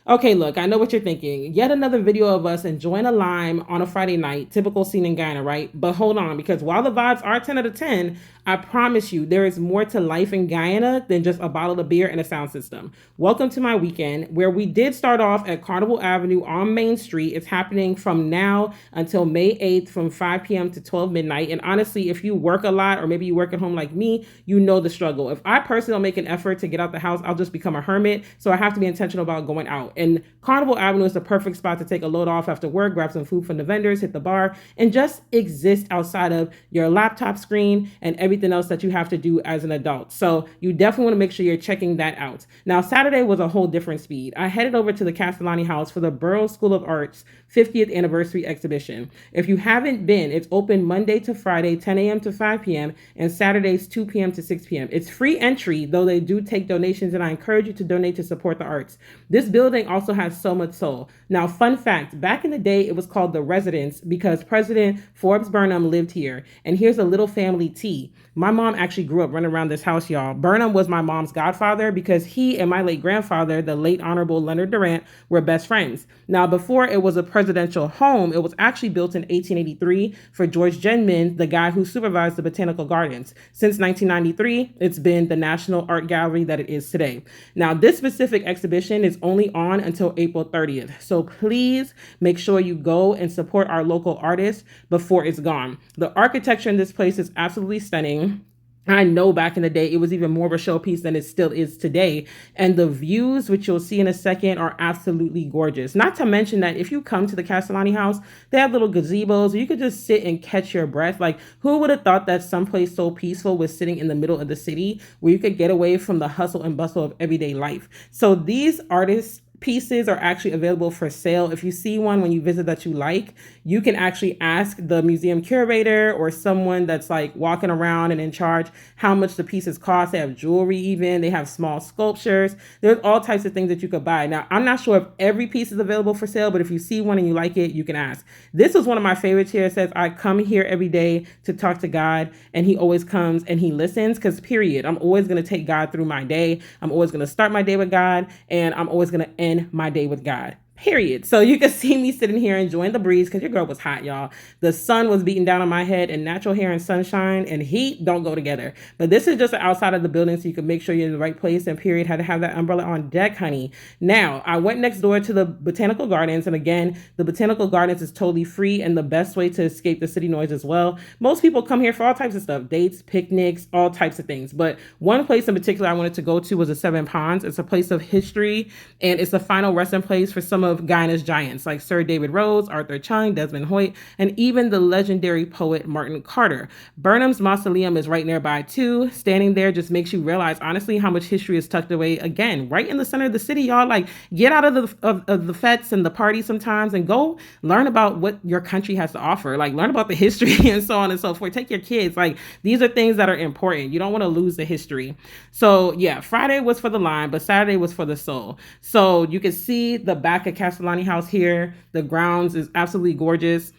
Okay, look, I know what you're thinking. Yet another video of us enjoying a lime on a Friday night, typical scene in Guyana, right? But hold on, because while the vibes are 10 out of 10, I promise you there is more to life in Guyana than just a bottle of beer and a sound system. Welcome to my weekend, where we did start off at Carnival Avenue on Main Street. It's happening from now until May 8th from 5 p.m. to 12 midnight. And honestly, if you work a lot or maybe you work at home like me, you know the struggle. If I personally don't make an effort to get out the house, I'll just become a hermit. So I have to be intentional about going out. And Carnival Avenue is the perfect spot to take a load off after work, grab some food from the vendors, hit the bar, and just exist outside of your laptop screen and everything else that you have to do as an adult. So you definitely want to make sure you're checking that out. Now, Saturday was a whole different speed. I headed over to the Castellani House for the Burrowe School of Arts 50th anniversary exhibition. If you haven't been, it's open Monday to Friday, 10 a.m. to 5 p.m. and Saturdays, 2 p.m. to 6 p.m. It's free entry, though they do take donations, and I encourage you to donate to support the arts. This building also has so much soul. Now, fun fact, back in the day, it was called the Residence because President Forbes Burnham lived here. And here's a little family tea. My mom actually grew up running around this house, y'all. Burnham was my mom's godfather because he and my late grandfather, the late Honorable Leonard Durant, were best friends. Now, before it was a presidential home, it was actually built in 1883 for George Genman, the guy who supervised the Botanical Gardens. Since 1993, it's been the National Art Gallery that it is today. Now, this specific exhibition is only on until April 30th. So please make sure you go and support our local artists before it's gone. The architecture in this place is absolutely stunning. I know back in the day, it was even more of a showpiece than it still is today. And the views, which you'll see in a second, are absolutely gorgeous. Not to mention that if you come to the Castellani House, they have little gazebos where you could just sit and catch your breath. Like, who would have thought that someplace so peaceful was sitting in the middle of the city where you could get away from the hustle and bustle of everyday life? So these artists pieces are actually available for sale. If you see one when you visit that you like, you can actually ask the museum curator or someone that's like walking around and in charge how much the pieces cost. They have jewelry even. They have small sculptures. There's all types of things that you could buy. Now, I'm not sure if every piece is available for sale, but if you see one and you like it, you can ask. This was one of my favorites here. It says, I come here every day to talk to God, and he always comes and he listens, because period. I'm always going to take God through my day. I'm always going to start my day with God, and I'm always going to end my day with God. Period. So you can see me sitting here enjoying the breeze because your girl was hot, y'all. The sun was beating down on my head, and natural hair and sunshine and heat don't go together. But this is just outside of the building, so you can make sure you're in the right place, and period, had to have that umbrella on deck, honey. Now, I went next door to the Botanical Gardens, and again, the Botanical Gardens is totally free and the best way to escape the city noise as well. Most people come here for all types of stuff, dates, picnics, all types of things. But one place in particular I wanted to go to was the Seven Ponds. It's a place of history, and it's the final resting place for some of Guyana's giants like Sir David Rhodes, Arthur Chung, Desmond Hoyt, and even the legendary poet Martin Carter. Burnham's mausoleum is right nearby too. Standing there just makes you realize, honestly, how much history is tucked away, again, right in the center of the city, y'all. Like, get out of the fetes and the parties sometimes and go learn about what your country has to offer. Like, learn about the history and so on and so forth. Take your kids. Like, these are things that are important. You don't want to lose the history. So yeah, Friday was for the lime, but Saturday was for the soul. So you can see the back of Castellani House here. The grounds is absolutely gorgeous.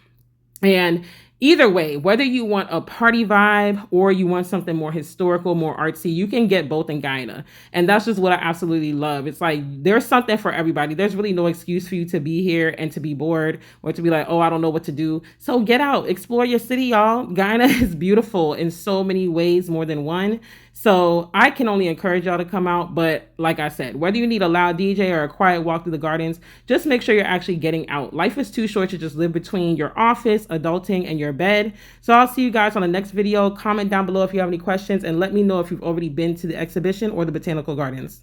And either way, whether you want a party vibe or you want something more historical, more artsy, you can get both in Guyana. And that's just what I absolutely love. It's like there's something for everybody. There's really no excuse for you to be here and to be bored or to be like, oh, I don't know what to do. So get out, explore your city, y'all. Guyana is beautiful in so many ways, more than one. So I can only encourage y'all to come out. But like I said, whether you need a loud DJ or a quiet walk through the gardens, just make sure you're actually getting out. Life is too short to just live between your office, adulting, and your bed. So I'll see you guys on the next video. Comment down below if you have any questions, and let me know if you've already been to the exhibition or the Botanical Gardens.